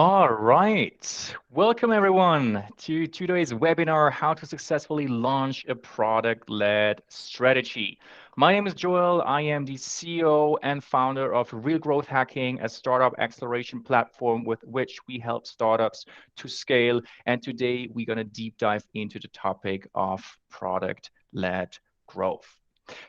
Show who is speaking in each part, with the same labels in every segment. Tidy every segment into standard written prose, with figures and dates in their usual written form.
Speaker 1: All right. Welcome everyone to today's webinar, How to Successfully Launch a Product-Led Strategy. My name is Joel. I am the CEO and founder of RealGrowthHacking, a startup acceleration platform with which we help startups to scale. And today we're going to deep dive into the topic of product-led growth.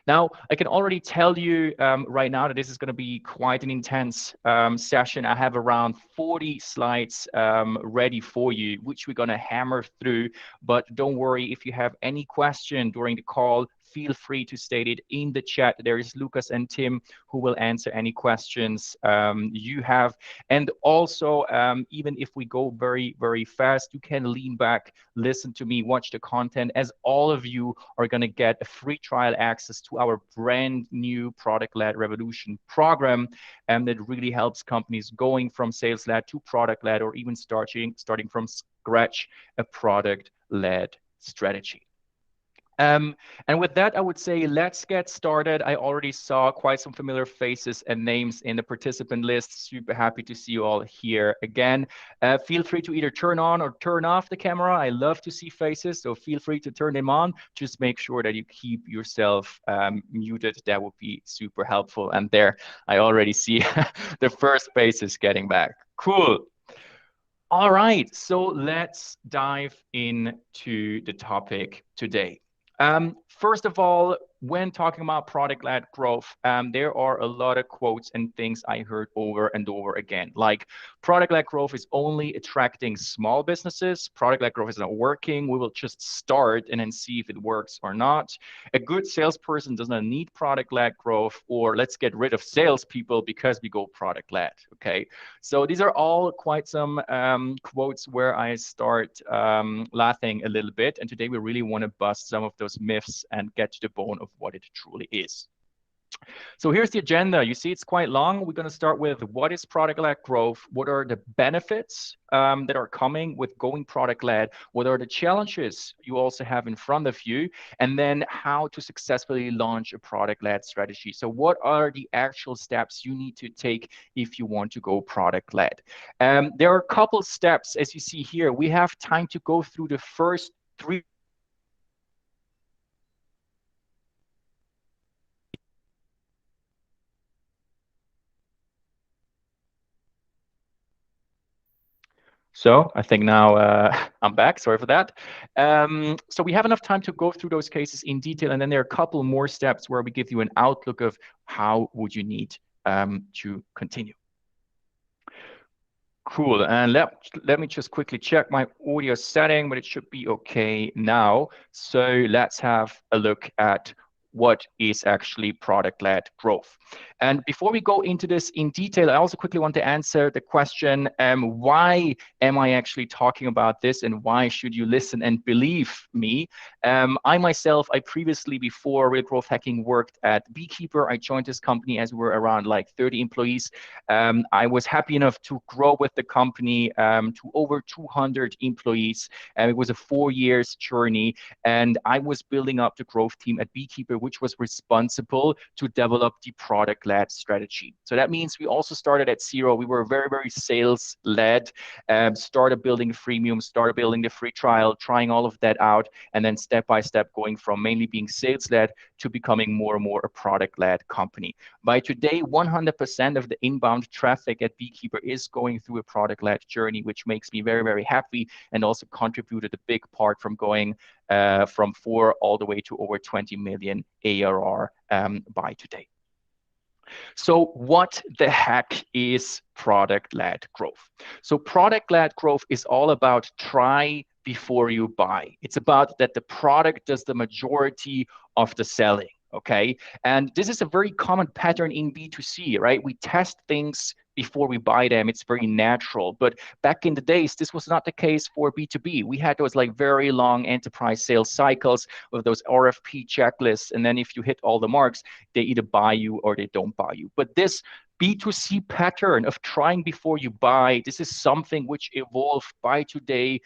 Speaker 1: Now, I can already tell you right now that this is going to be quite an intense session. I have around 40 slides ready for you, which we're going to hammer through. But don't worry, if you have any question during the call, feel free to state it in the chat. There is Lucas and Tim who will answer any questions you have. And also, even if we go very, very fast, you can lean back, listen to me, watch the content, as all of you are going to get a free trial access to our brand new product-led revolution program, and that really helps companies going from sales-led to product-led, or even starting from scratch a product-led strategy. And with that, I would say let's get started. I already saw quite some familiar faces and names in the participant list. Super happy to see you all here again. Feel free to either turn on or turn off the camera. I love to see faces, so feel free to turn them on. Just make sure that you keep yourself muted. That would be super helpful. And there, I already see the first faces getting back. Cool. All right, so let's dive into the topic today. First of all, when talking about product-led growth, there are a lot of quotes and things I heard over and over again, like product-led growth is only attracting small businesses. Product-led growth is not working. We will just start and then see if it works or not. A good salesperson does not need product-led growth, or let's get rid of salespeople because we go product-led. Okay, so these are all quite some quotes where I start laughing a little bit. And today we really want to bust some of those myths and get to the bone of what it truly is. So here's the agenda. You see it's quite long. We're going to start with what is product-led growth? What are the benefits that are coming with going product-led? What are the challenges you also have in front of you? And then how to successfully launch a product-led strategy. So what are the actual steps you need to take if you want to go product-led? There are a couple steps, as you see here. We have time to go through the first three. So I think now I'm back. Sorry for that. So we have enough time to go through those cases in detail. And then there are a couple more steps where we give you an outlook of how would you need to continue. Cool. And let me just quickly check my audio setting, but it should be okay now. So let's have a look at what is actually product-led growth. And before we go into this in detail, I also quickly want to answer the question, why am I actually talking about this and why should you listen and believe me? I myself, previously, before Real Growth Hacking, worked at Beekeeper. I joined this company as we were around like 30 employees. I was happy enough to grow with the company to over 200 employees. It was a 4 years journey, and I was building up the growth team at Beekeeper, which was responsible to develop the product-led strategy. So that means we also started at zero. We were very, very sales-led, started building a freemium, started building the free trial, trying all of that out, and then step by step going from mainly being sales-led to becoming more and more a product-led company. By today, 100% of the inbound traffic at Beekeeper is going through a product-led journey, which makes me very, very happy, and also contributed a big part from going from 4 all the way to over 20 million ARR by today. So what the heck is product-led growth? So product-led growth is all about try before you buy. It's about that the product does the majority of the selling. Okay. And this is a very common pattern in B2C, right? We test things before we buy them. It's very natural. But back in the days, this was not the case for B2B. We had those like very long enterprise sales cycles with those RFP checklists. And then if you hit all the marks, they either buy you or they don't buy you. But this B2C pattern of trying before you buy, this is something which evolved by today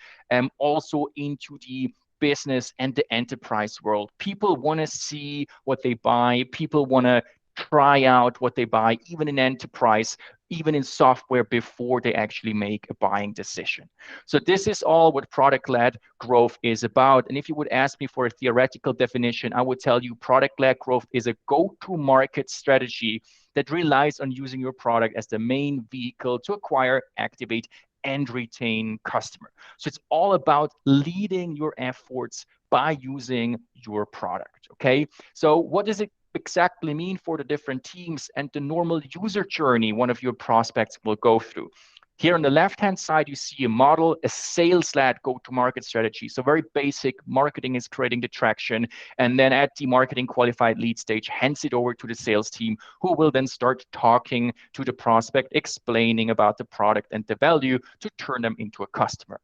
Speaker 1: also into the business and the enterprise world. People want to see what they buy. People want to try out what they buy, even in enterprise, even in software before they actually make a buying decision. So this is all what product-led growth is about. And if you would ask me for a theoretical definition, I would tell you product-led growth is a go-to-market strategy that relies on using your product as the main vehicle to acquire, activate, and retain customer. So it's all about leading your efforts by using your product. Okay. So what does it exactly mean for the different teams and the normal user journey one of your prospects will go through? Here on the left-hand side, you see a model, a sales-led go-to-market strategy. So very basic, marketing is creating the traction, and then at the marketing qualified lead stage, hands it over to the sales team, who will then start talking to the prospect, explaining about the product and the value to turn them into a customer.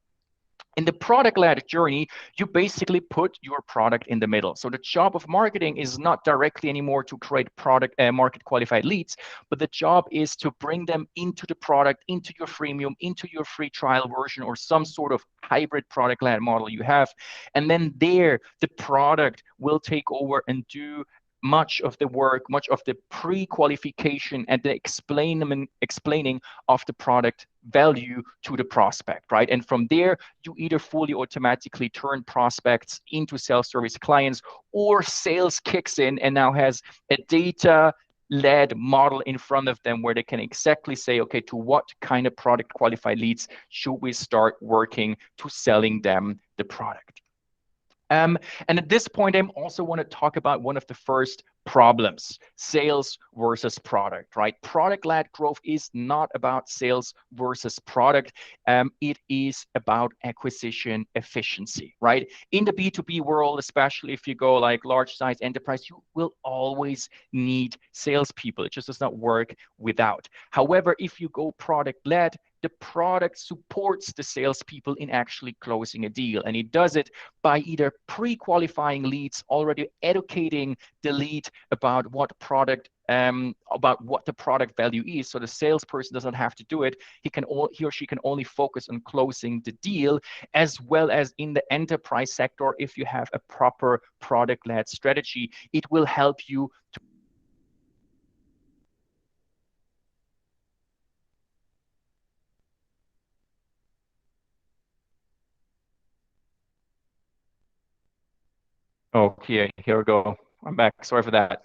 Speaker 1: In the product-led journey, you basically put your product in the middle. So the job of marketing is not directly anymore to create product market qualified leads, but the job is to bring them into the product, into your freemium, into your free trial version, or some sort of hybrid product-led model you have. And then there, the product will take over and do much of the work, much of the pre-qualification and the explaining of the product value to the prospect, right? And from there, you either fully automatically turn prospects into self-service clients, or sales kicks in and now has a data led model in front of them where they can exactly say, okay, to what kind of product qualified leads should we start working to selling them the product? And at this point, I also want to talk about one of the first problems, sales versus product, right? Product-led growth is not about sales versus product. It is about acquisition efficiency, right? In the B2B world, especially if you go like large size enterprise, you will always need salespeople. It just does not work without. However, if you go product-led, the product supports the salespeople in actually closing a deal. And it does it by either pre-qualifying leads, already educating the lead about what the product value is. So the salesperson doesn't have to do it. He or she can only focus on closing the deal, as well as in the enterprise sector. If you have a proper product-led strategy, it will help you to Okay, here we go. I'm back. Sorry for that.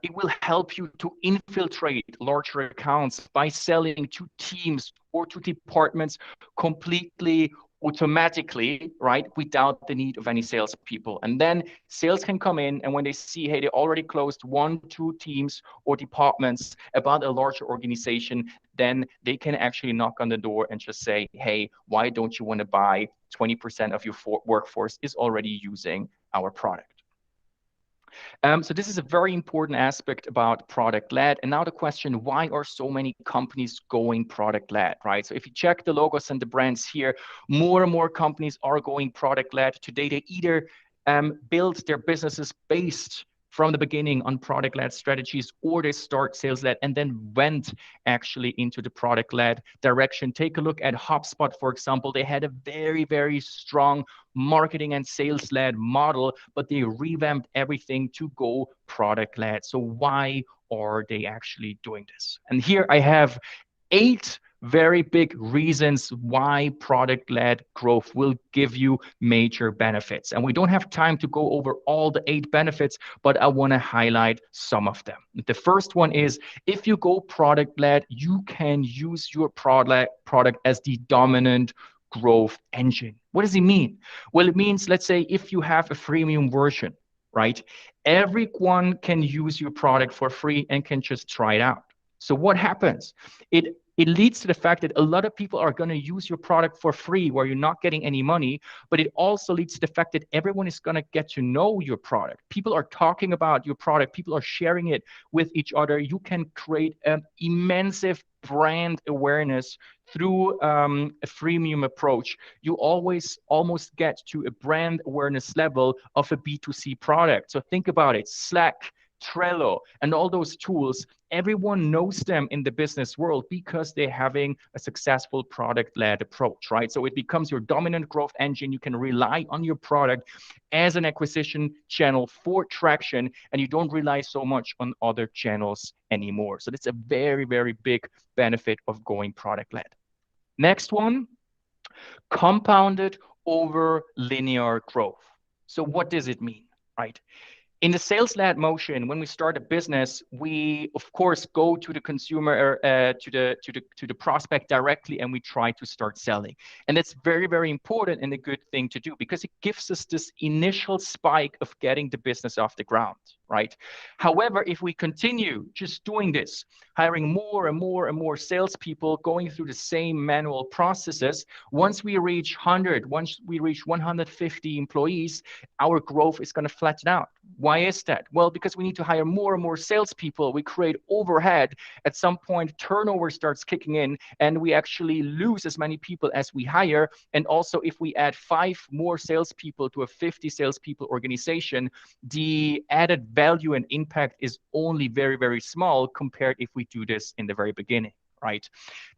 Speaker 1: It will help you to infiltrate larger accounts by selling to teams or to departments completely automatically, right, without the need of any salespeople. And then sales can come in, and when they see, hey, they already closed 1, 2 teams or departments about a larger organization, then they can actually knock on the door and just say, hey, why don't you want to buy 20% of your workforce is already using our product. So this is a very important aspect about product-led. And now the question, why are so many companies going product-led, right? So if you check the logos and the brands here, more and more companies are going product-led. Today, they either build their businesses based from the beginning on product-led strategies, or they start sales-led and then went actually into the product-led direction. Take a look at Hubspot, for example. They had a very, very strong marketing and sales-led model, but they revamped everything to go product-led. So why are they actually doing this? And here I have 8 very big reasons why product-led growth will give you major benefits. And we don't have time to go over all the 8 benefits, but I want to highlight some of them. The first one is, if you go product-led, you can use your product as the dominant growth engine. What does it mean? Well, it means, let's say, if you have a freemium version, right? Everyone can use your product for free and can just try it out. So what happens? It leads to the fact that a lot of people are going to use your product for free where you're not getting any money, but it also leads to the fact that everyone is going to get to know your product. People are talking about your product. People are sharing it with each other. You can create an immense brand awareness through a freemium approach. You always almost get to a brand awareness level of a B2C product. So think about it, Slack, Trello, and all those tools, everyone knows them in the business world because they're having a successful product-led approach, right? So it becomes your dominant growth engine. You can rely on your product as an acquisition channel for traction, and you don't rely so much on other channels anymore. So that's a very, very big benefit of going product-led. Next one, compounded over linear growth. So what does it mean, right? In the sales-led motion, when we start a business, we of course go to the consumer, to the prospect directly, and we try to start selling. And that's very, very important and a good thing to do because it gives us this initial spike of getting the business off the ground, right? However, if we continue just doing this, hiring more and more and more salespeople, going through the same manual processes, once we reach 100, once we reach 150 employees, our growth is going to flatten out. Why is that? Well, because we need to hire more and more salespeople. We create overhead. At some point, turnover starts kicking in, and we actually lose as many people as we hire. And also, if we add 5 more salespeople to a 50 salespeople organization, the added value and impact is only very, very small compared if we do this in the very beginning, right?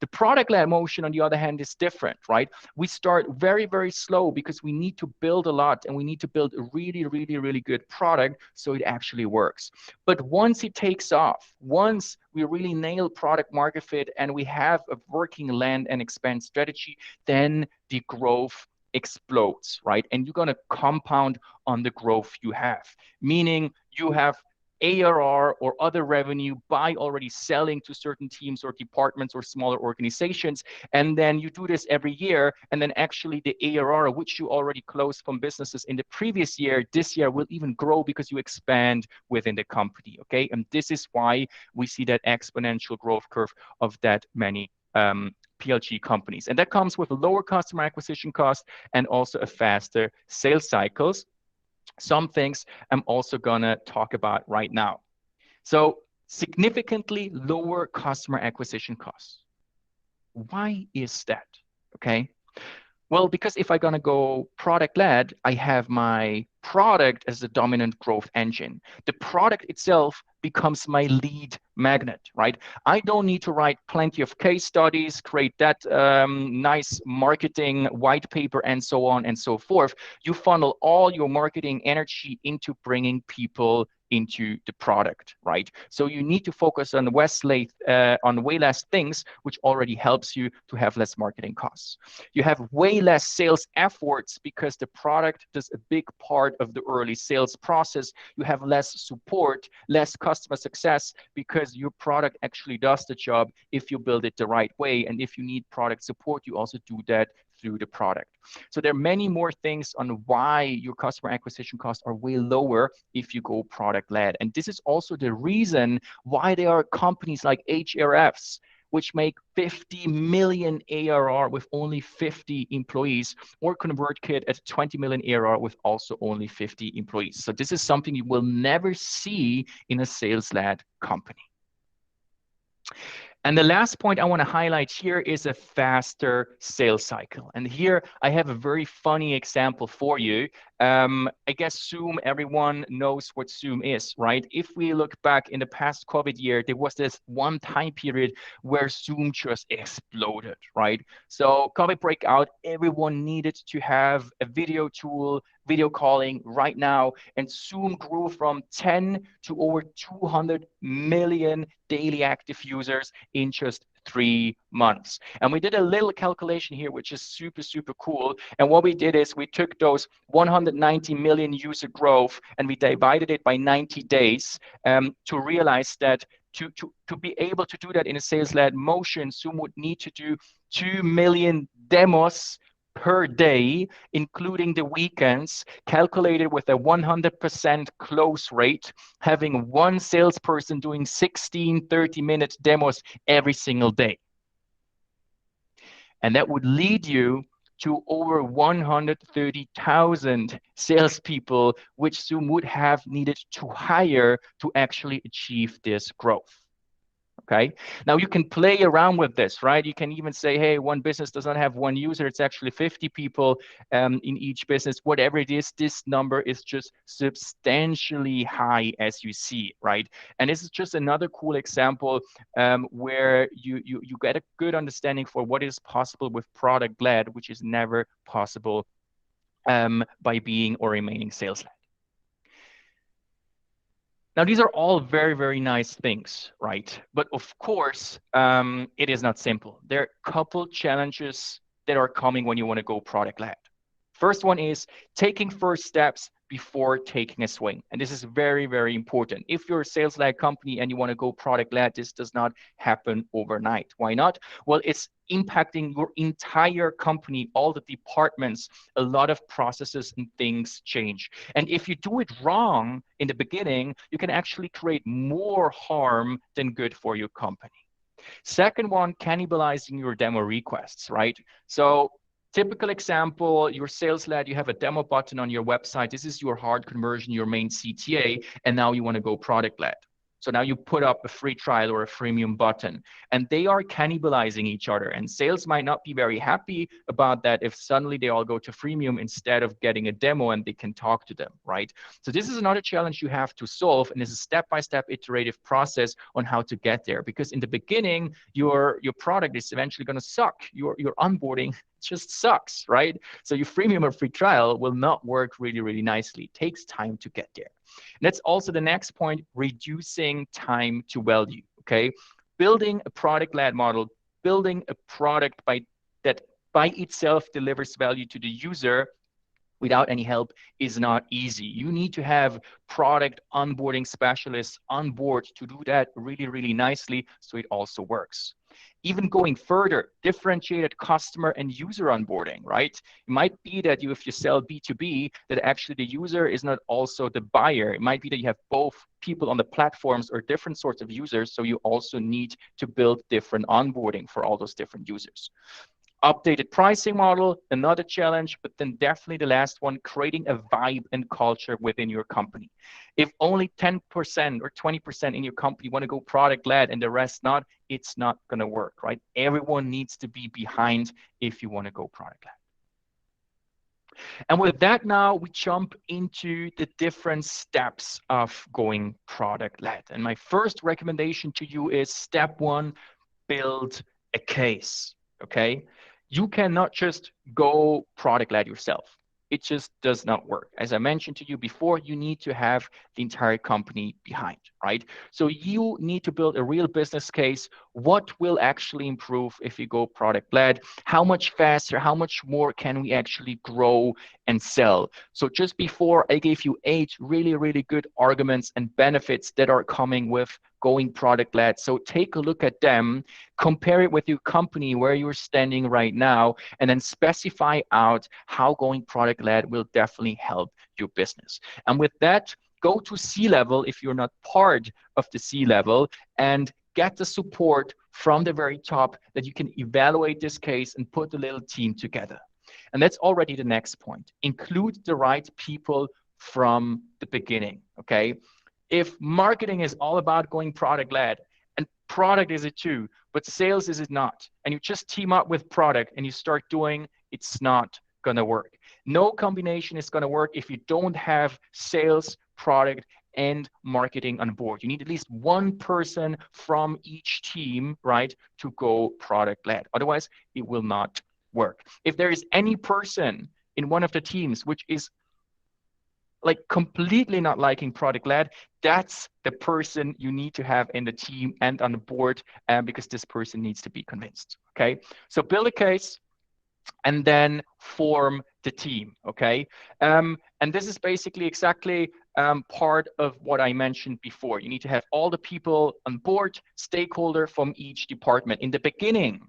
Speaker 1: The product-led motion, on the other hand, is different, right? We start very, very slow because we need to build a lot and we need to build a really, really, really good product so it actually works. But once it takes off, once we really nail product market fit and we have a working land and expand strategy, then the growth explodes, right? And you're going to compound on the growth you have, meaning you have ARR or other revenue by already selling to certain teams or departments or smaller organizations. And then you do this every year. And then actually the ARR, which you already closed from businesses in the previous year, this year will even grow because you expand within the company. Okay. And this is why we see that exponential growth curve of that many PLG companies. And that comes with a lower customer acquisition cost and also a faster sales cycles. Some things I'm also gonna talk about right now. So significantly lower customer acquisition costs. Why is that? Okay. Well, because if I'm gonna go product-led, I have my product as the dominant growth engine. The product itself becomes my lead magnet, right? I don't need to write plenty of case studies, create that nice marketing white paper and so on and so forth. You funnel all your marketing energy into bringing people into the product, right? So you need to focus on way less things, which already helps you to have less marketing costs. You have way less sales efforts because the product does a big part of the early sales process. You have less support, less customer success because your product actually does the job if you build it the right way. And if you need product support, you also do that through the product. So there are many more things on why your customer acquisition costs are way lower if you go product-led. And this is also the reason why there are companies like HRFs, which make 50 million ARR with only 50 employees, or ConvertKit at 20 million ARR with also only 50 employees. So this is something you will never see in a sales-led company. And the last point I want to highlight here is a faster sales cycle. And here I have a very funny example for you. I guess Zoom, everyone knows what Zoom is, right? If we look back in the past COVID year, there was this one time period where Zoom just exploded, right? So COVID breakout, everyone needed to have a video tool, video calling right now. And Zoom grew from 10 to over 200 million daily active users in just 3 months. And we did a little calculation here, which is super, super cool. And what we did is we took those 190 million user growth and we divided it by 90 days to realize that to be able to do that in a sales-led motion, Zoom would need to do 2 million demos per day, including the weekends, calculated with a 100% close rate, having one salesperson doing 16 30-minute demos every single day. And that would lead you to over 130,000 salespeople, which Zoom would have needed to hire to actually achieve this growth. Okay. Now you can play around with this, right? You can even say, hey, one business does not have one user. It's actually 50 people in each business. Whatever it is, this number is just substantially high as you see, right? And this is just another cool example where you get a good understanding for what is possible with product led, which is never possible by being or remaining sales led. Now, these are all very, very nice things, right? But of course, it is not simple. There are a couple challenges that are coming when you want to go product led. First one is taking first steps before taking a swing. And this is very, very important. If you're a sales led company and you want to go product led, this does not happen overnight. Why not? Well, it's impacting your entire company, all the departments, a lot of processes and things change. And if you do it wrong in the beginning, you can actually create more harm than good for your company. Second one, cannibalizing your demo requests, right? So typical example, your sales led, you have a demo button on your website. This is your hard conversion, your main CTA, and now you want to go product led. So now you put up a free trial or a freemium button, and they are cannibalizing each other. And sales might not be very happy about that if suddenly they all go to freemium instead of getting a demo and they can talk to them, right? So this is another challenge you have to solve, and it's a step-by-step iterative process on how to get there. Because in the beginning, your product is eventually going to suck. Your onboarding just sucks, right? So your freemium or free trial will not work really, really nicely. It takes time to get there. And that's also the next point, reducing time to value, okay? Building a product-led model, building a product that by itself delivers value to the user without any help is not easy. You need to have product onboarding specialists on board to do that really, really nicely so it also works. Even going further, differentiated customer and user onboarding, right? It might be that if you sell B2B, that actually the user is not also the buyer. It might be that you have both people on the platforms or different sorts of users, so you also need to build different onboarding for all those different users. Updated pricing model, another challenge, but then definitely the last one, creating a vibe and culture within your company. If only 10% or 20% in your company want to go product led and the rest not, it's not going to work, right? Everyone needs to be behind if you want to go product led. And with that, now we jump into the different steps of going product led. And my first recommendation to you is step one, build a case, okay? You cannot just go product led yourself. It just does not work. As I mentioned to you before, you need to have the entire company behind, right? So you need to build a real business case. What will actually improve if you go product led? How much faster, how much more can we actually grow and sell? So just before, I gave you 8 really, really good arguments and benefits that are coming with going product led. So take a look at them, compare it with your company where you're standing right now, and then specify out how going product led will definitely help your business. And with that, go to C-level if you're not part of the C-level and get the support from the very top that you can evaluate this case and put a little team together. And that's already the next point. Include the right people from the beginning, okay? If marketing is all about going product led, and product is it too, but sales is it not, and you just team up with product and you start doing, it's not going to work. No combination is going to work if you don't have sales, product, and marketing on board. You need at least one person from each team, right, to go product led. Otherwise, it will not work. If there is any person in one of the teams which is like completely not liking product led, that's the person you need to have in the team and on the board, because this person needs to be convinced. Okay, so build a case and then form the team. Okay, and this is basically exactly part of what I mentioned before. You need to have all the people on board, stakeholder from each department. In the beginning,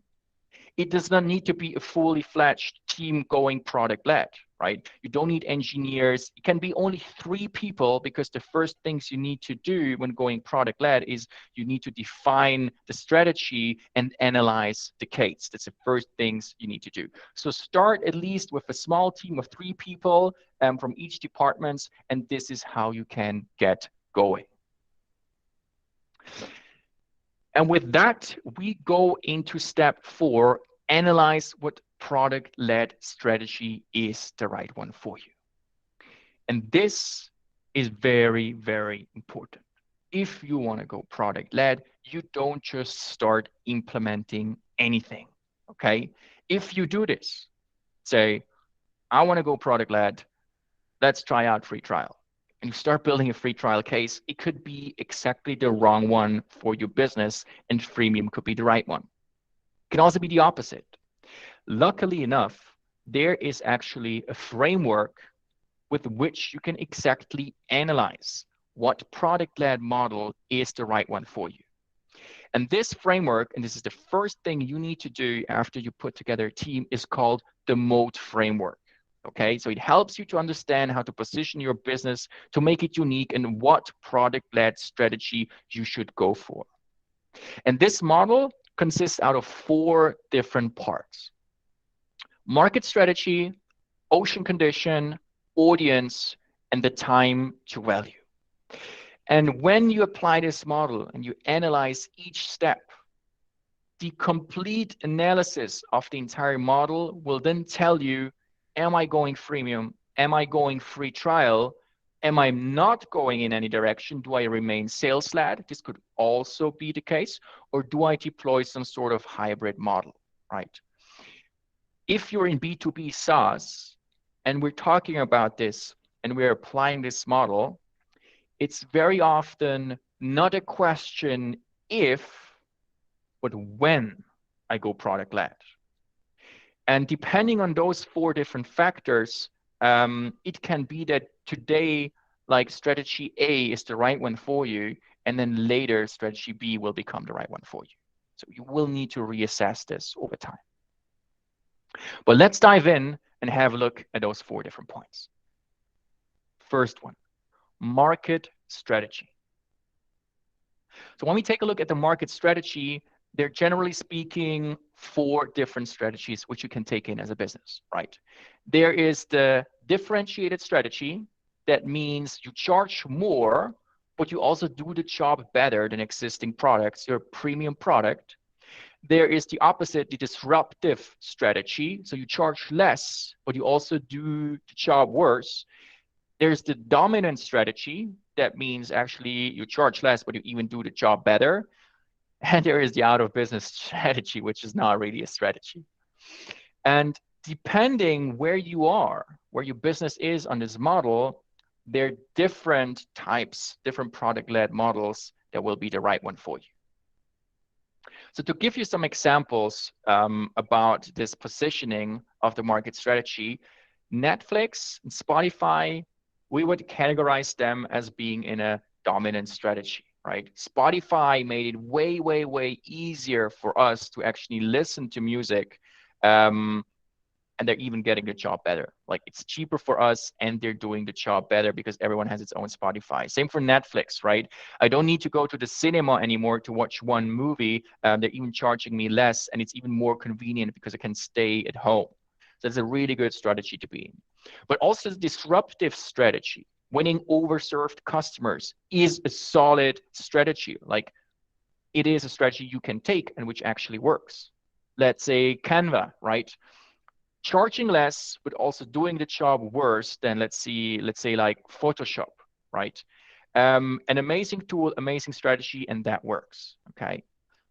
Speaker 1: it does not need to be a fully fledged team going product led, right? You don't need engineers. It can be only 3 people, because the first things you need to do when going product led is you need to define the strategy and analyze the case. That's the first things you need to do. So start at least with a small team of 3 people from each department, and this is how you can get going. And with that, we go into step 4, analyze what product-led strategy is the right one for you. And this is very, very important. If you want to go product-led, you don't just start implementing anything, okay? If you do this, say, I want to go product-led, let's try out free trial. And you start building a free trial case, it could be exactly the wrong one for your business, and freemium could be the right one. It can also be the opposite. Luckily enough, there is actually a framework with which you can exactly analyze what product-led model is the right one for you. And this framework, and this is the first thing you need to do after you put together a team, is called the mode framework. Okay, so it helps you to understand how to position your business to make it unique and what product-led strategy you should go for. And this model consists out of 4 different parts: market strategy, ocean condition, audience, and the time to value. And when you apply this model and you analyze each step, the complete analysis of the entire model will then tell you, am I going freemium? Am I going free trial? Am I not going in any direction? Do I remain sales-led? This could also be the case. Or do I deploy some sort of hybrid model, right? If you're in B2B SaaS and we're talking about this and we're applying this model, it's very often not a question if, but when I go product-led. And depending on those 4 different factors, it can be that today, like strategy A is the right one for you, and then later strategy B will become the right one for you. So you will need to reassess this over time. But let's dive in and have a look at those 4 different points. First one, market strategy. So when we take a look at the market strategy, they're generally speaking 4 different strategies which you can take in as a business, right? There is the differentiated strategy. That means you charge more, but you also do the job better than existing products, your premium product. There is the opposite, the disruptive strategy. So you charge less, but you also do the job worse. There's the dominant strategy. That means actually you charge less, but you even do the job better. And there is the out of business strategy, which is not really a strategy. And depending where you are, where your business is on this model, there are different types, different product-led models that will be the right one for you. So to give you some examples about this positioning of the market strategy, Netflix and Spotify, we would categorize them as being in a dominant strategy, right? Spotify made it way, way, way easier for us to actually listen to music. And they're even getting the job better. Like it's cheaper for us and they're doing the job better because everyone has its own Spotify. Same for Netflix, right? I don't need to go to the cinema anymore to watch one movie. They're even charging me less and it's even more convenient because I can stay at home. So that's a really good strategy to be in. But also the disruptive strategy, winning overserved customers is a solid strategy. Like it is a strategy you can take and which actually works. Let's say Canva, right? Charging less, but also doing the job worse than let's say like Photoshop, right? An amazing tool, amazing strategy, and that works, okay?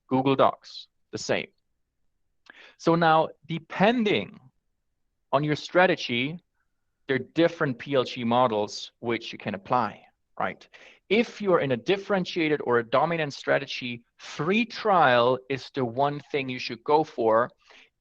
Speaker 1: Google Docs, the same. So now, depending on your strategy, there are different PLG models which you can apply, right? If you're in a differentiated or a dominant strategy, free trial is the one thing you should go for.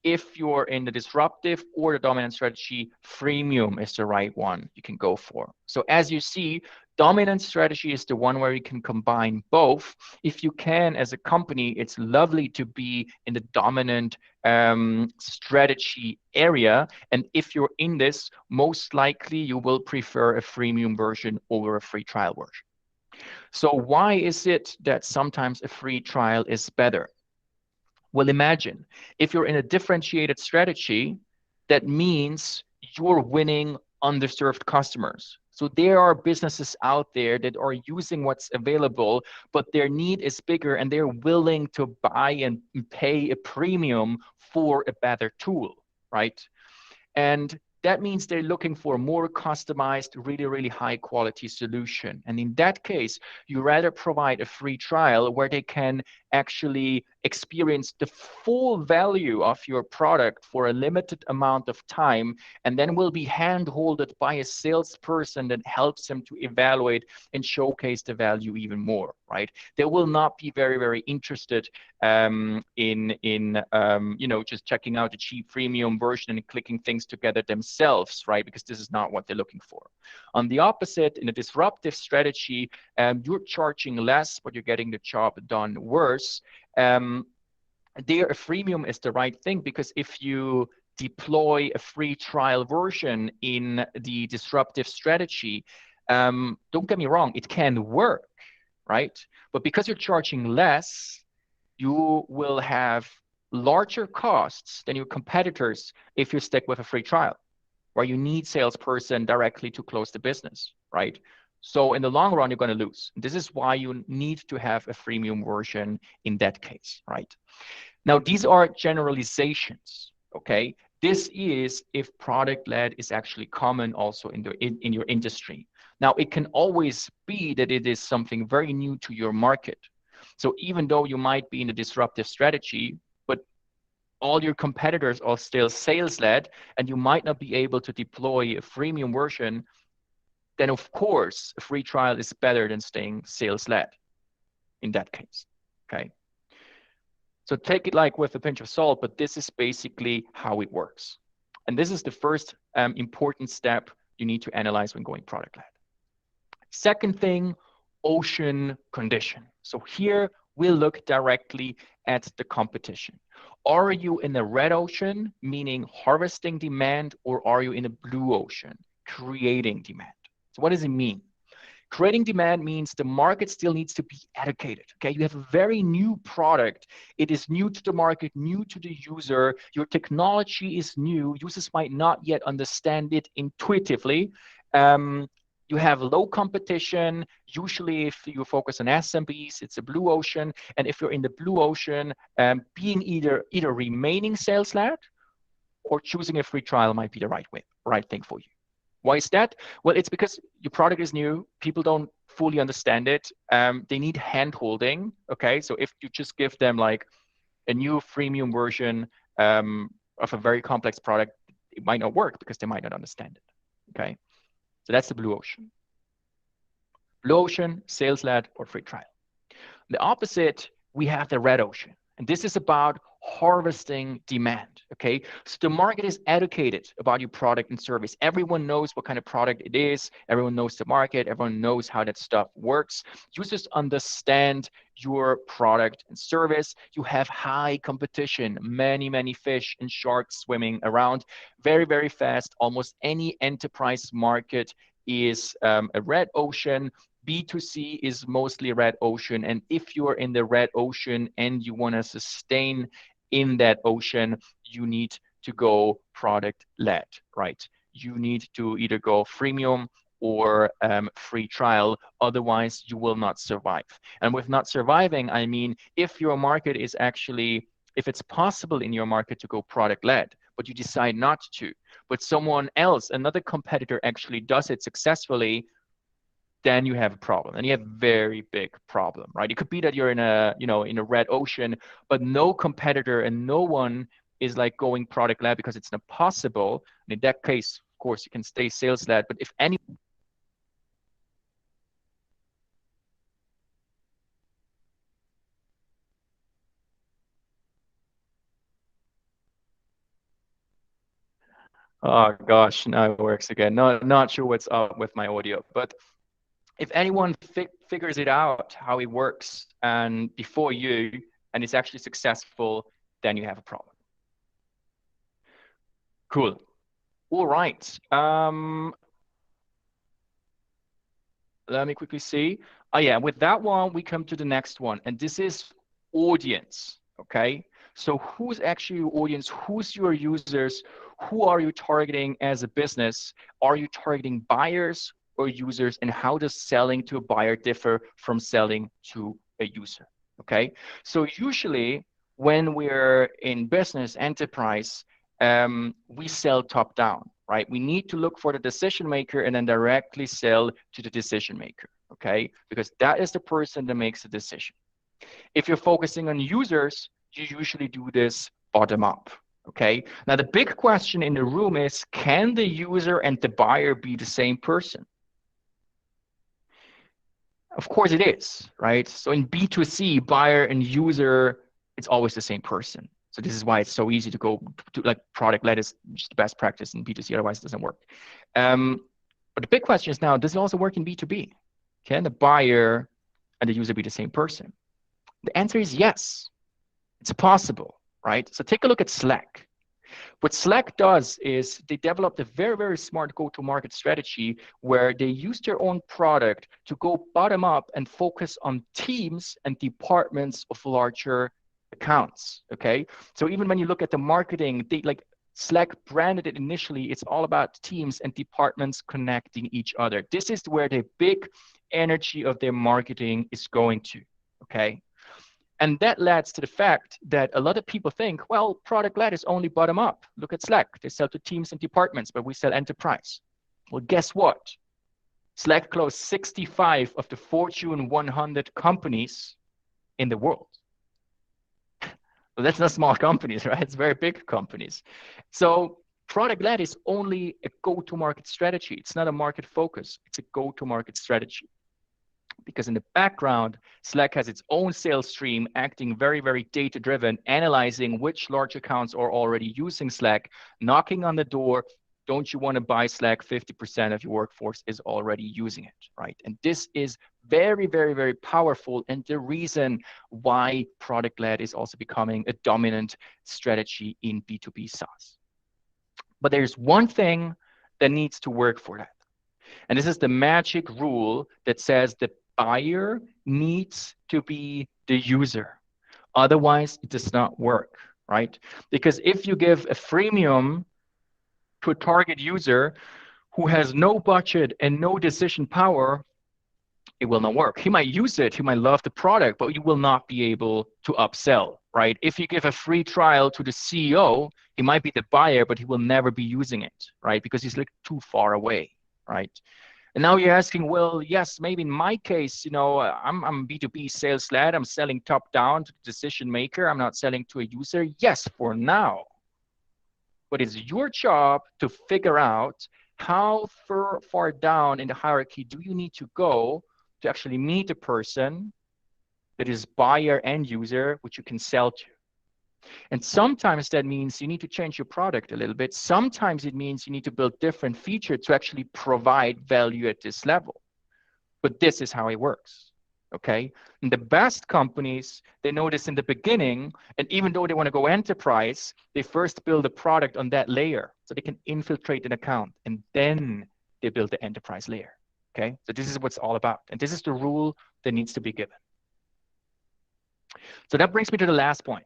Speaker 1: If you're in the disruptive or the dominant strategy, freemium is the right one you can go for. So as you see, dominant strategy is the one where you can combine both. If you can, as a company, it's lovely to be in the dominant strategy area. And if you're in this, most likely you will prefer a freemium version over a free trial version. So why is it that sometimes a free trial is better? Well, imagine if you're in a differentiated strategy, that means you're winning underserved customers. So there are businesses out there that are using what's available, but their need is bigger and they're willing to buy and pay a premium for a better tool, right? And that means they're looking for a more customized, really, really high quality solution. And in that case, you rather provide a free trial where they can actually experience the full value of your product for a limited amount of time, and then will be hand-holded by a salesperson that helps them to evaluate and showcase the value even more, right? They will not be very, very interested just checking out the cheap freemium version and clicking things together themselves, right? Because this is not what they're looking for. On the opposite, in a disruptive strategy, you're charging less, but you're getting the job done worse. There, a freemium is the right thing, because if you deploy a free trial version in the disruptive strategy, don't get me wrong, it can work, right? But because you're charging less, you will have larger costs than your competitors if you stick with a free trial, where you need salesperson directly to close the business, right? So in the long run, you're going to lose. This is why you need to have a freemium version in that case, right? Now, these are generalizations, okay? This is if product-led is actually common also in your industry. Now, it can always be that it is something very new to your market. So even though you might be in a disruptive strategy, but all your competitors are still sales-led, and you might not be able to deploy a freemium version, then of course, a free trial is better than staying sales-led in that case, okay? So take it like with a pinch of salt, but this is basically how it works. And this is the first important step you need to analyze when going product-led. Second thing, ocean condition. So here we'll look directly at the competition. Are you in the red ocean, meaning harvesting demand, or are you in a blue ocean, creating demand? So what does it mean? Creating demand means the market still needs to be educated, okay? You have a very new product. It is new to the market, new to the user. Your technology is new. Users might not yet understand it intuitively. You have low competition. Usually, if you focus on SMBs, it's a blue ocean. And if you're in the blue ocean, being either remaining sales-led or choosing a free trial might be the right thing for you. Why is that? Well, it's because your product is new. People don't fully understand it. They need hand-holding, okay? So if you just give them like a new freemium version of a very complex product, it might not work because they might not understand it, okay? So that's the blue ocean. Blue ocean, sales-led, or free trial. The opposite, we have the red ocean. And this is about harvesting demand, okay? So the market is educated about your product and service. Everyone knows what kind of product it is. Everyone knows the market. Everyone knows how that stuff works. Users understand your product and service. You have high competition, many, many fish and sharks swimming around very, very fast. Almost any enterprise market is a red ocean. B2C is mostly red ocean. And if you're in the red ocean and you want to sustain in that ocean, you need to go product led, right? You need to either go freemium or free trial. Otherwise, you will not survive. And with not surviving, I mean, if your market is actually, if it's possible in your market to go product led, but you decide not to, but someone else, another competitor actually does it successfully, then you have a problem, and you have a very big problem, right? It could be that you're in a red ocean, but no competitor and no one is like going product led because it's not possible. And in that case, of course, you can stay sales led. But if any Oh gosh, now it works again. Not sure what's up with my audio, but if anyone figures it out how it works and before you, and it's actually successful, then you have a problem. Cool. All right. Let me quickly see. Oh yeah, with that one, we come to the next one, and this is audience, okay? So who's actually your audience? Who's your users? Who are you targeting as a business? Are you targeting buyers or users, and how does selling to a buyer differ from selling to a user? Okay, so usually when we're in business enterprise, we sell top down, right? We need to look for the decision maker and then directly sell to the decision maker, okay? Because that is the person that makes the decision. If you're focusing on users, you usually do this bottom up, okay? Now, the big question in the room is, can the user and the buyer be the same person? Of course it is, right? So in B2C, buyer and user, it's always the same person. So this is why it's so easy to go to like product-led is just the best practice in B2C, otherwise it doesn't work. But the big question is now, does it also work in B2B? Can the buyer and the user be the same person? The answer is yes, it's possible, right? So take a look at Slack. What Slack does is they developed a very, very smart go-to-market strategy where they use their own product to go bottom up and focus on teams and departments of larger accounts, okay? So even when you look at the marketing, they like Slack branded it initially, it's all about teams and departments connecting each other. This is where the big energy of their marketing is going to, okay? And that leads to the fact that a lot of people think, well, product-led is only bottom up. Look at Slack. They sell to teams and departments, but we sell enterprise. Well, guess what? Slack closed 65 of the Fortune 100 companies in the world. Well, that's not small companies, right? It's very big companies. So product-led is only a go-to-market strategy. It's not a market focus. It's a go-to-market strategy. Because in the background, Slack has its own sales stream acting very, very data-driven, analyzing which large accounts are already using Slack, knocking on the door. Don't you want to buy Slack? 50% of your workforce is already using it, right? And this is very, very, very powerful. And the reason why product-led is also becoming a dominant strategy in B2B SaaS. But there's one thing that needs to work for that. And this is the magic rule that says the buyer needs to be the user. Otherwise, it does not work, right? Because if you give a freemium to a target user who has no budget and no decision power, it will not work. He might use it, he might love the product, but you will not be able to upsell, right? If you give a free trial to the CEO, he might be the buyer, but he will never be using it, right? Because he's like too far away, right? And now you're asking, well, yes, maybe in my case, you know, I'm B2B sales led. I'm selling top down to the decision maker. I'm not selling to a user. Yes, for now. But it's your job to figure out how far down in the hierarchy do you need to go to actually meet a person that is buyer and user, which you can sell to. And sometimes that means you need to change your product a little bit. Sometimes it means you need to build different features to actually provide value at this level. But this is how it works, okay? And the best companies, they know this in the beginning, and even though they want to go enterprise, they first build a product on that layer so they can infiltrate an account, and then they build the enterprise layer, okay? So this is what it's all about, and this is the rule that needs to be given. So that brings me to the last point.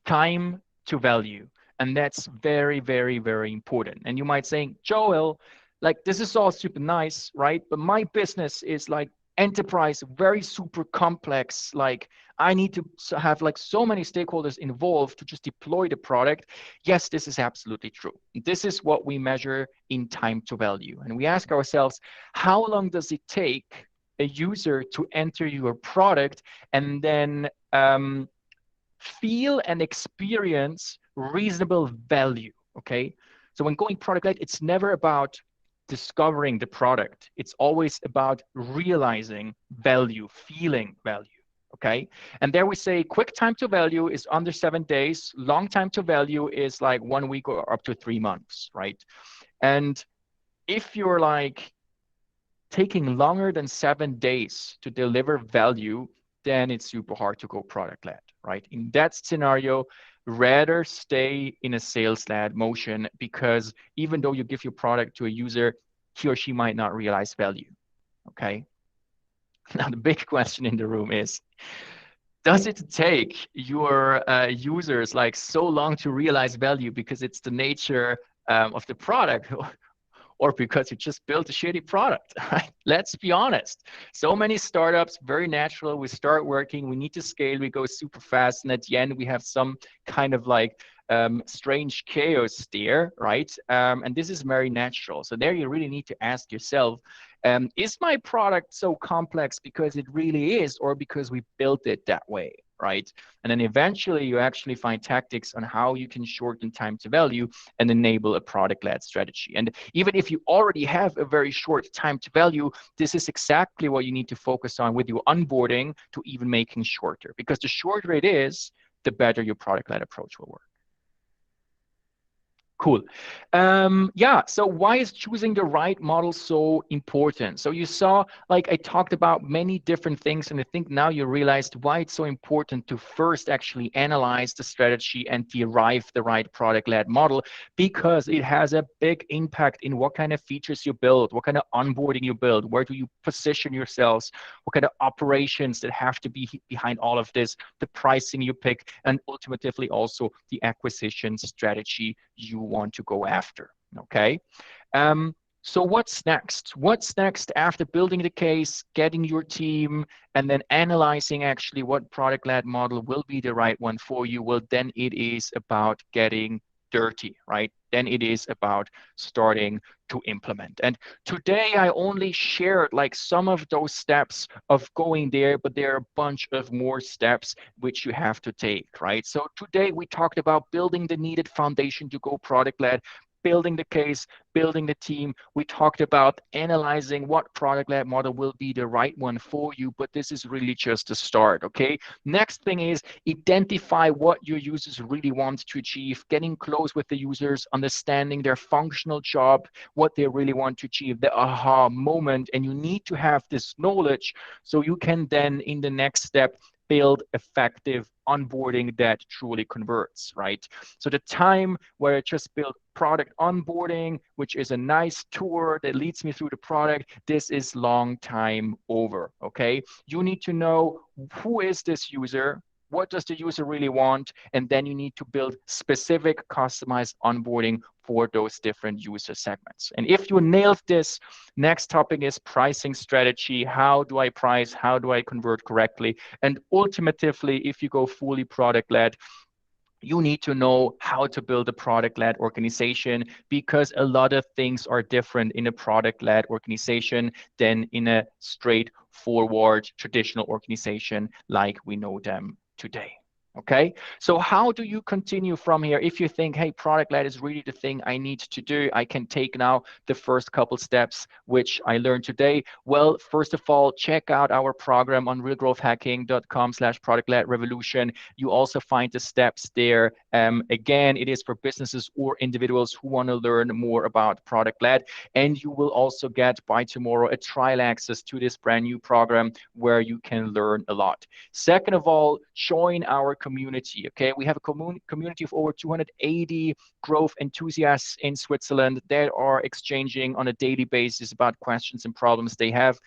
Speaker 1: Time to value. And that's very, very, very important. And you might say, Joel, like this is all super nice, right? But my business is like enterprise, very super complex. Like I need to have like so many stakeholders involved to just deploy the product. Yes, this is absolutely true. This is what we measure in time to value. And we ask ourselves, how long does it take a user to enter your product and then feel and experience reasonable value, okay? So when going product-led, it's never about discovering the product. It's always about realizing value, feeling value, okay? And there we say quick time to value is under 7 days. Long time to value is like 1 week or up to 3 months, right? And if you're like taking longer than 7 days to deliver value, then it's super hard to go product-led, right? In that scenario, rather stay in a sales-led motion because even though you give your product to a user, he or she might not realize value, okay? Now, the big question in the room is, does it take your users like so long to realize value because it's the nature of the product? or because you just built a shitty product, right? Let's be honest. So many startups, very natural. We start working, we need to scale, we go super fast, and at the end, we have some kind of like strange chaos there, right? And this is very natural. So there you really need to ask yourself, is my product so complex because it really is, or because we built it that way, right? And then eventually you actually find tactics on how you can shorten time to value and enable a product-led strategy. And even if you already have a very short time to value, this is exactly what you need to focus on with your onboarding to even making shorter. Because the shorter it is, the better your product-led approach will work. Cool. Yeah, so why is choosing the right model so important? So you saw, like I talked about many different things, and I think now you realized why it's so important to first actually analyze the strategy and derive the right product-led model, because it has a big impact in what kind of features you build, what kind of onboarding you build, where do you position yourselves, what kind of operations that have to be behind all of this, the pricing you pick, and ultimately also the acquisition strategy you want to go after, okay? So what's next? What's next after building the case, getting your team, and then analyzing actually what product-led model will be the right one for you? Well, then it is about getting dirty, right? Then it is about starting to implement. And today I only shared like some of those steps of going there, but there are a bunch of more steps which you have to take, right? So today we talked about building the needed foundation to go product-led, building the case, building the team. We talked about analyzing what product-led model will be the right one for you, but this is really just a start, okay? Next thing is identify what your users really want to achieve, getting close with the users, understanding their functional job, what they really want to achieve, the aha moment, and you need to have this knowledge so you can then, in the next step, build effective onboarding that truly converts, right? So the time where I just built product onboarding, which is a nice tour that leads me through the product, this is long time over, okay? You need to know who is this user, what does the user really want, and then you need to build specific customized onboarding for those different user segments. And if you nailed this, next topic is pricing strategy. How do I price? How do I convert correctly? And ultimately, if you go fully product-led, you need to know how to build a product-led organization, because a lot of things are different in a product-led organization than in a straightforward traditional organization like we know them today. Okay, so how do you continue from here? If you think, hey, product-led is really the thing I need to do, I can take now the first couple steps, which I learned today. Well, first of all, check out our program on realgrowthhacking.com/product-led revolution. You also find the steps there. Again, it is for businesses or individuals who want to learn more about product-led. And you will also get by tomorrow a trial access to this brand new program where you can learn a lot. Second of all, join our community, okay? We have a community of over 280 growth enthusiasts in Switzerland that are exchanging on a daily basis about questions and problems they have.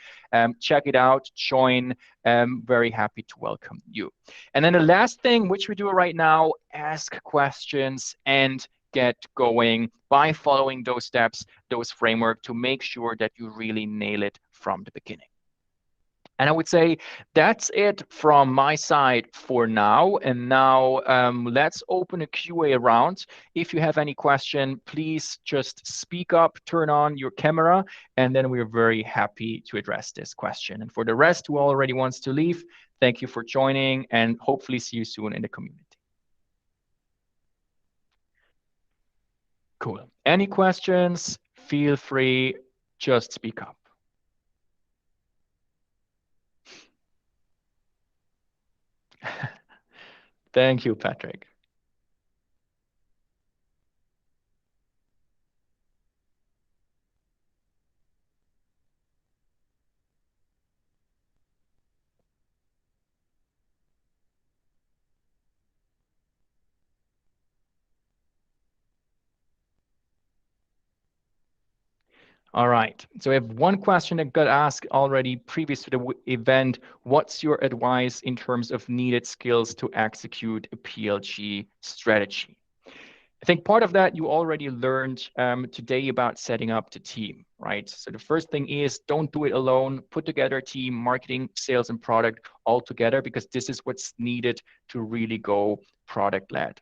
Speaker 1: Check it out, join. Very happy to welcome you. And then the last thing, which we do right now, ask questions and get going by following those steps, those framework, to make sure that you really nail it from the beginning. And I would say that's it from my side for now. And now let's open a QA round. If you have any question, please just speak up, turn on your camera, and then we're very happy to address this question. And for the rest who already wants to leave, thank you for joining, and hopefully see you soon in the community. Cool. Any questions? Feel free, just speak up. Thank you, Patrick. All right. So I have one question that got asked already previous to the event. What's your advice in terms of needed skills to execute a PLG strategy? I think part of that you already learned today about setting up the team, right? So the first thing is don't do it alone. Put together a team, marketing, sales, and product all together, because this is what's needed to really go product led.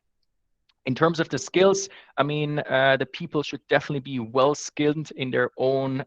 Speaker 1: In terms of the skills, I mean, the people should definitely be well skilled in their own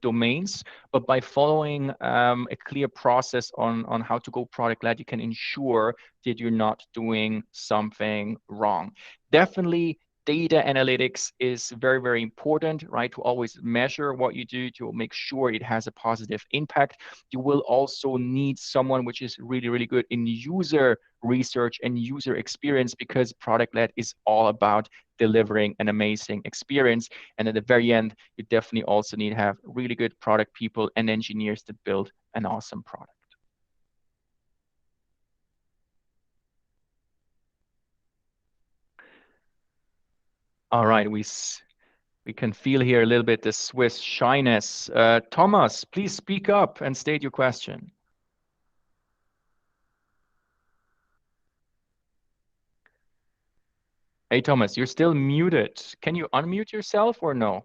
Speaker 1: domains, but by following a clear process on how to go product led, you can ensure that you're not doing something wrong. Definitely data analytics is very, very important, right? To always measure what you do to make sure it has a positive impact. You will also need someone which is really, really good in user research and user experience, because product led is all about delivering an amazing experience. And at the very end, you definitely also need to have really good product people and engineers to build an awesome product. All right, we can feel here a little bit the Swiss shyness. Thomas, please speak up and state your question. Hey, Thomas, you're still muted. Can you unmute yourself or no?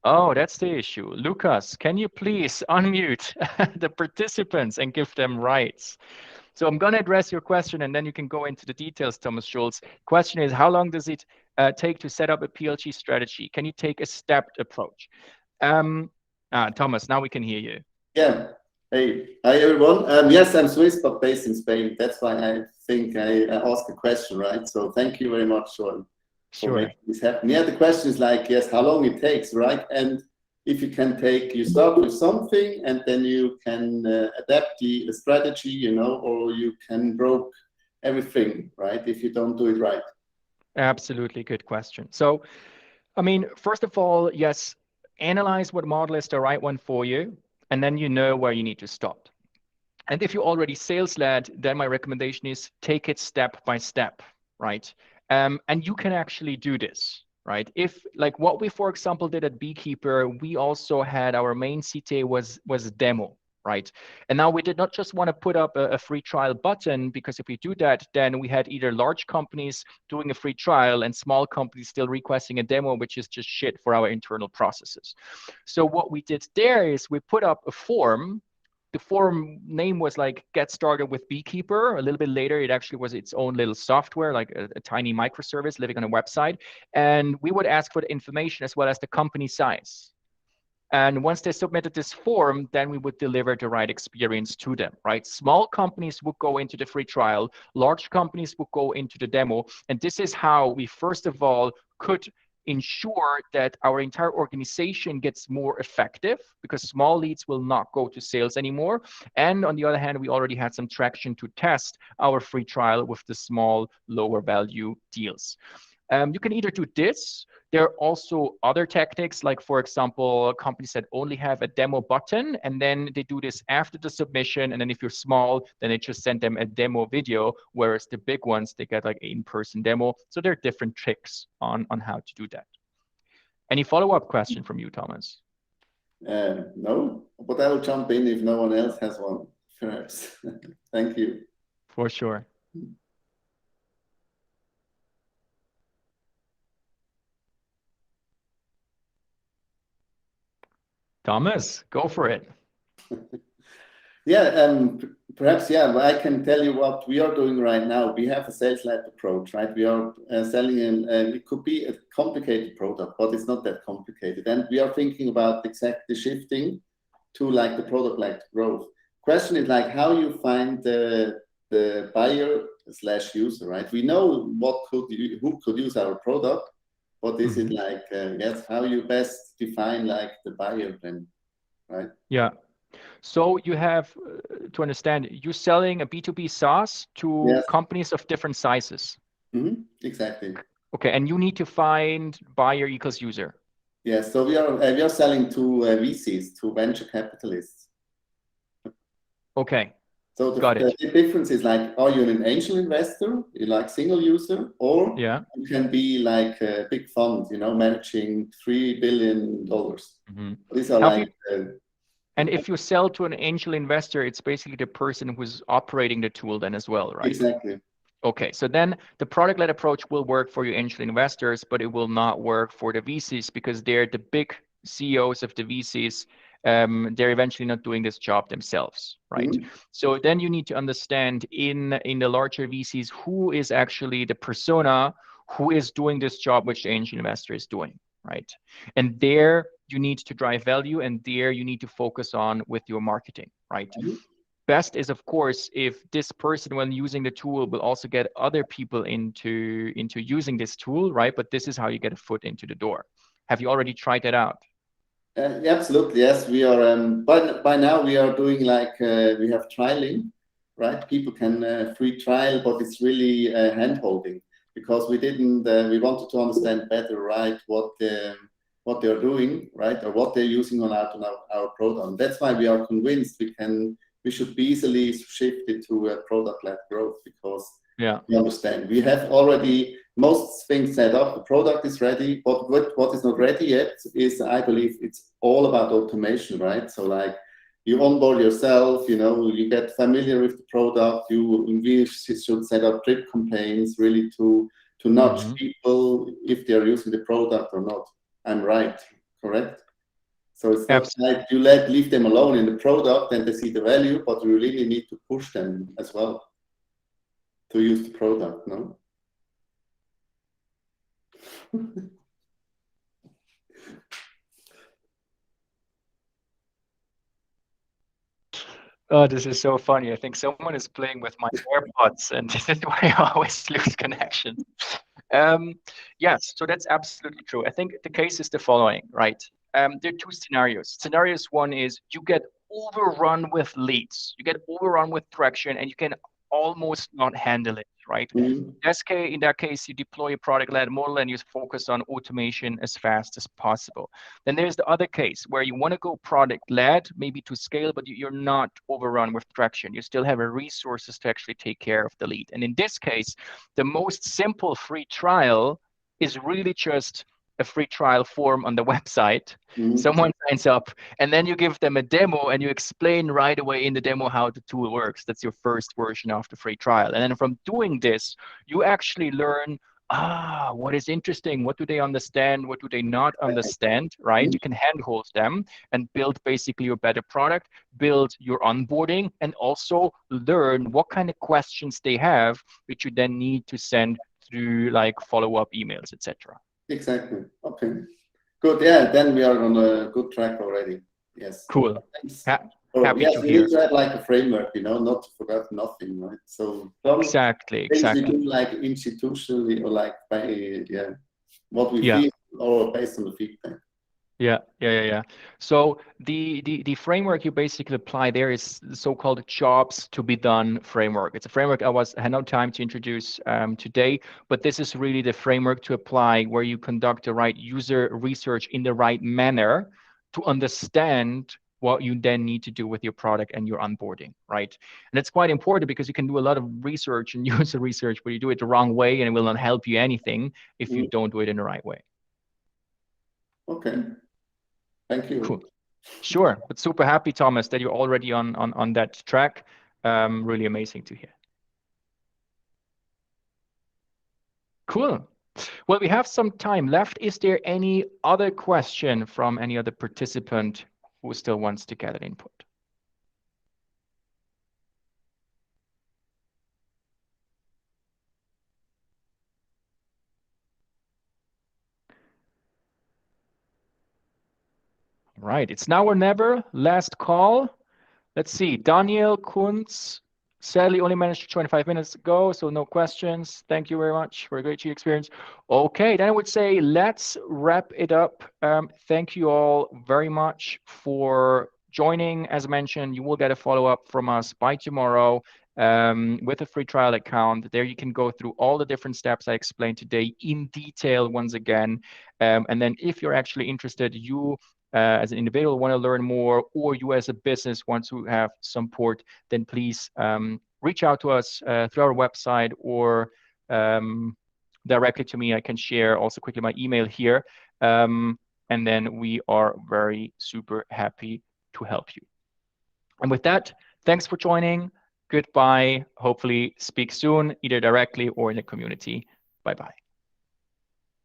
Speaker 1: Oh, that's the issue. Lucas, can you please unmute the participants and give them rights? So I'm going to address your question, and then you can go into the details, Thomas Schulz. Question is, how long does it take to set up a PLG strategy? Can you take a stepped approach? Thomas, now we can hear you.
Speaker 2: Yeah. Hey, hi everyone. Yes, I'm Swiss, but based in Spain. That's why I think I asked a question, right? So thank you very much, Joel, for making this happen. Yeah, the question is like, yes, how long it takes, right? And if you start with something and then you can adapt the strategy, or you can broke everything, right? If you don't do it right.
Speaker 1: Absolutely good question. So, I mean, first of all, yes, analyze what model is the right one for you, and then you know where you need to stop. And if you're already sales led, then my recommendation is take it step by step, right? And you can actually do this, right? If like what we, for example, did at Beekeeper, we also had our main CTA was a demo, right? And now we did not just want to put up a free trial button, because if we do that, then we had either large companies doing a free trial and small companies still requesting a demo, which is just shit for our internal processes. So what we did there is we put up a form. The forum name was like Get Started with Beekeeper. A little bit later, it actually was its own little software, like a tiny microservice living on a website. And we would ask for the information as well as the company size. And once they submitted this form, then we would deliver the right experience to them, right? Small companies would go into the free trial, large companies would go into the demo. And this is how we, first of all, could ensure that our entire organization gets more effective, because small leads will not go to sales anymore. And on the other hand, we already had some traction to test our free trial with the small, lower value deals. You can either do this. There are also other tactics, like, for example, companies that only have a demo button, and then they do this after the submission. And then if you're small, then they just send them a demo video, whereas the big ones, they get like an in-person demo. So there are different tricks on how to do that. Any follow-up question from you, Thomas?
Speaker 2: No, but I will jump in if no one else has one, perhaps. Thank you.
Speaker 1: For sure. Thomas, go for it.
Speaker 2: Yeah, perhaps, yeah, I can tell you what we are doing right now. We have a sales-led approach, right? We are selling, it could be a complicated product, but it's not that complicated. And we are thinking about exactly shifting to like the product-led growth. Question is like how you find the buyer/user, right? We know who could use our product, but is it like, yes, how you best define like the buyer then, right?
Speaker 1: Yeah. So you have to understand, you're selling a B2B SaaS to companies of different sizes.
Speaker 2: Exactly.
Speaker 1: Okay, and you need to find buyer equals user.
Speaker 2: Yes, so we are selling to VCs, to venture capitalists.
Speaker 1: Okay.
Speaker 2: So the difference is like, are you an angel investor, you like single user, or you can be like a big fund, managing $3 billion. These are
Speaker 1: and if you sell to an angel investor, it's basically the person who's operating the tool then as well, right?
Speaker 2: Exactly.
Speaker 1: Okay, so then the product-led approach will work for your angel investors, but it will not work for the VCs because they're the big CEOs of the VCs. They're eventually not doing this job themselves, right?
Speaker 2: Mm-hmm.
Speaker 1: So then you need to understand in the larger VCs who is actually the persona who is doing this job which the angel investor is doing, right? And there you need to drive value, and there you need to focus on with your marketing, right? Best is, of course, if this person, when using the tool, will also get other people into using this tool, right? But this is how you get a foot into the door. Have you already tried that out?
Speaker 2: Absolutely, yes. We are by now we are doing like we have trialing, right? People can free trial, but it's really hand holding because we didn't. We wanted to understand better, right? What they're doing, right, or what they're using on our product. That's why we are convinced we should be easily shifted to a product-led growth because we understand we have already most things set up. The product is ready, but what is not ready yet is, I believe, it's all about automation, right? So like you onboard yourself, you get familiar with the product. We should set up drip campaigns really to nudge people if they're using the product or not. I'm right, correct? So it's not like you leave them alone in the product and they see the value, but you really need to push them as well to use the product, no?
Speaker 1: Oh, this is so funny. I think someone is playing with my AirPods, and this is why I always lose connection. Yes, so that's absolutely true. I think the case is the following, right? There are two scenarios. Scenarios one is you get overrun with leads, you get overrun with traction, and you can almost not handle it, right? In that case, you deploy a product-led model and you focus on automation as fast as possible. Then there's the other case where you want to go product-led, maybe to scale, but you're not overrun with traction. You still have resources to actually take care of the lead. And in this case, the most simple free trial is really just a free trial form on the website. Someone signs up, and then you give them a demo and you explain right away in the demo how the tool works. That's your first version of the free trial. And then from doing this, you actually learn, what is interesting? What do they understand? What do they not understand, right? You can handhold them and build basically your better product, build your onboarding, and also learn what kind of questions they have, which you then need to send through like follow-up emails, etc.
Speaker 2: Exactly. Okay. Good. Yeah. Then we are on a good track already. Yes.
Speaker 1: Cool.
Speaker 2: Thanks.
Speaker 1: Happy to
Speaker 2: we
Speaker 1: hear.
Speaker 2: need to have like a framework, not to forget nothing, right? So
Speaker 1: exactly.
Speaker 2: We do like institutionally or like by what we feel or based on the feedback.
Speaker 1: Yeah. So the framework you basically apply there is the so-called jobs to be done framework. It's a framework I had no time to introduce today, but this is really the framework to apply where you conduct the right user research in the right manner to understand what you then need to do with your product and your onboarding, right? And it's quite important because you can do a lot of research and user research, but you do it the wrong way and it will not help you anything if you don't do it in the right way.
Speaker 2: Okay. Thank you.
Speaker 1: Cool. Sure. But super happy, Thomas, that you're already on that track. Really amazing to hear. Cool. Well, we have some time left. Is there any other question from any other participant who still wants to get an input? Right. It's now or never. Last call. Let's see. Daniel Kunz sadly only managed to join 5 minutes ago, so no questions. Thank you very much for a great experience. Okay, then I would say let's wrap it up. Thank you all very much for joining. As mentioned, you will get a follow-up from us by tomorrow with a free trial account. There you can go through all the different steps I explained today in detail once again. And then if you're actually interested, you as an individual want to learn more, or you as a business want to have support, then please reach out to us through our website or directly to me. I can share also quickly my email here. And then we are very super happy to help you. And with that, thanks for joining. goodbye. Hopefully speak soon, either directly or in the community. Bye-bye.